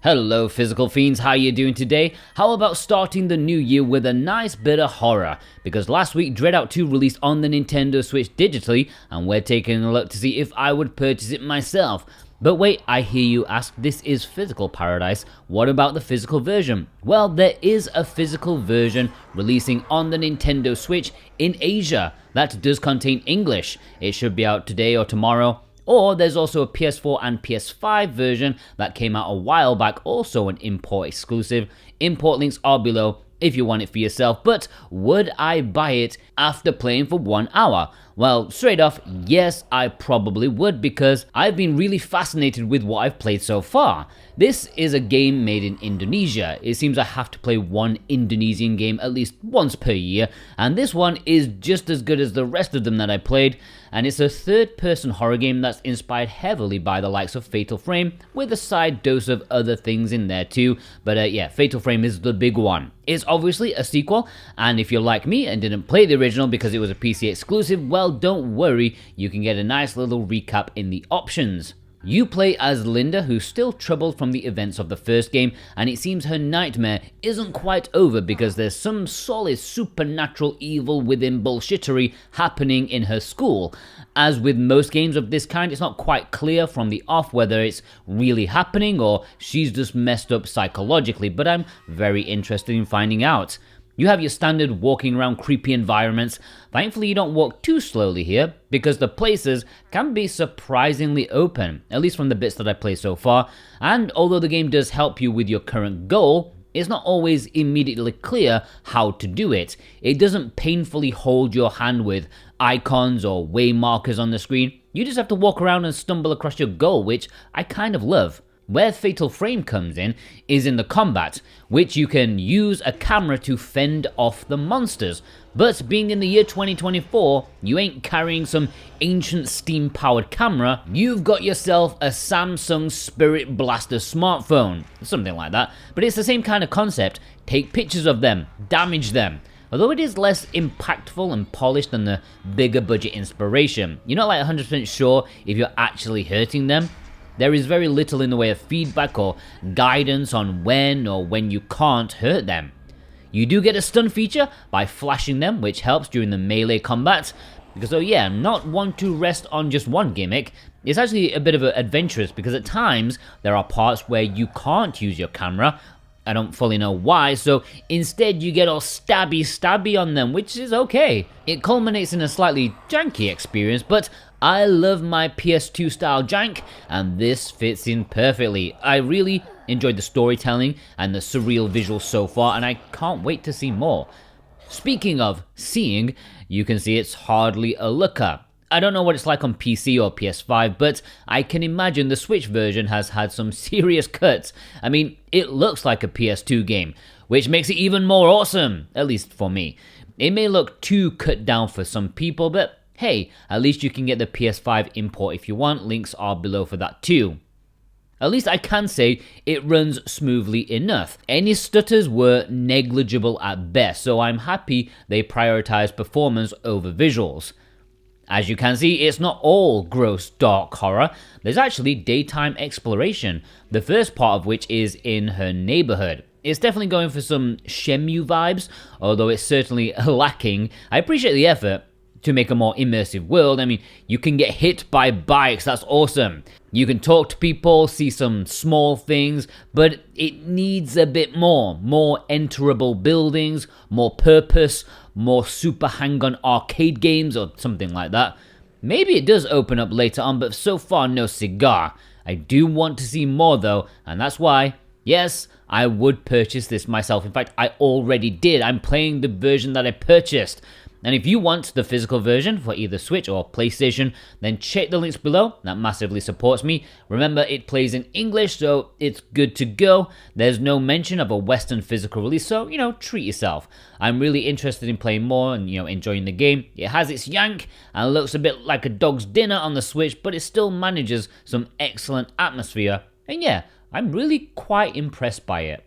Hello physical fiends, how you doing today? How about starting the new year with a nice bit of horror? Because last week DreadOut 2 released on the Nintendo Switch digitally, and we're taking a look to see if I would purchase it myself. But wait, I hear you ask, this is physical paradise, what about the physical version? Well, there is a physical version releasing on the Nintendo Switch in Asia that does contain English. It should be out today or tomorrow. Or there's also a PS4 and PS5 version that came out a while back, also an import exclusive. Import links are below if you want it for yourself, but would I buy it after playing for 1 hour? Well, straight off, yes, I probably would, because I've been really fascinated with what I've played so far. This is a game made in Indonesia. It seems I have to play one Indonesian game at least once per year, and this one is just as good as the rest of them that I played, and it's a third-person horror game that's inspired heavily by the likes of Fatal Frame, with a side dose of other things in there too, but yeah, Fatal Frame is the big one. It's obviously a sequel, and if you're like me and didn't play the original because it was a PC exclusive, well, don't worry, you can get a nice little recap in the options. You play as Linda, who's still troubled from the events of the first game, and it seems her nightmare isn't quite over because there's some solid supernatural evil within bullshittery happening in her school. As with most games of this kind, it's not quite clear from the off whether it's really happening or she's just messed up psychologically, but I'm very interested in finding out. You have your standard walking around creepy environments. Thankfully you don't walk too slowly here, because the places can be surprisingly open, at least from the bits that I played so far, and although the game does help you with your current goal, it's not always immediately clear how to do it. It doesn't painfully hold your hand with icons or way markers on the screen. You just have to walk around and stumble across your goal, which I kind of love. Where Fatal Frame comes in is in the combat, which you can use a camera to fend off the monsters. But being in the year 2024, you ain't carrying some ancient steam-powered camera, you've got yourself a Samsung Spirit Blaster smartphone, something like that. But it's the same kind of concept. Take pictures of them, damage them. Although it is less impactful and polished than the bigger budget Inspiration, you're not like 100% sure if you're actually hurting them. There is very little in the way of feedback or guidance on when or when you can't hurt them. You do get a stun feature by flashing them, which helps during the melee combat, because oh yeah, not one to rest on just one gimmick. It's actually a bit of adventurous, because at times there are parts where you can't use your camera. I don't fully know why, so instead you get all stabby on them, which is okay. It culminates in a slightly janky experience, but I love my PS2 style jank, and this fits in perfectly. I really enjoyed the storytelling and the surreal visuals so far, and I can't wait to see more. Speaking of seeing, you can see it's hardly a looker. I don't know what it's like on PC or PS5, but I can imagine the Switch version has had some serious cuts. I mean, it looks like a PS2 game, which makes it even more awesome, at least for me. It may look too cut down for some people, but hey, at least you can get the PS5 import if you want. Links are below for that too. At least I can say it runs smoothly enough. Any stutters were negligible at best, so I'm happy they prioritized performance over visuals. As you can see, it's not all gross dark horror. There's actually daytime exploration, the first part of which is in her neighborhood. It's definitely going for some Shenmue vibes, although it's certainly lacking. I appreciate the effort to make a more immersive world. I mean, you can get hit by bikes, that's awesome. You can talk to people, see some small things, but it needs a bit more. More enterable buildings, more purpose, more super hang-on arcade games or something like that. Maybe it does open up later on, but so far no cigar. I do want to see more though, and that's why, yes, I would purchase this myself. In fact, I already did. I'm playing the version that I purchased. And if you want the physical version for either Switch or PlayStation, then check the links below. That massively supports me. Remember, it plays in English, so it's good to go. There's no mention of a Western physical release, so, treat yourself. I'm really interested in playing more and, enjoying the game. It has its yank and looks a bit like a dog's dinner on the Switch, but it still manages some excellent atmosphere. And yeah, I'm really quite impressed by it.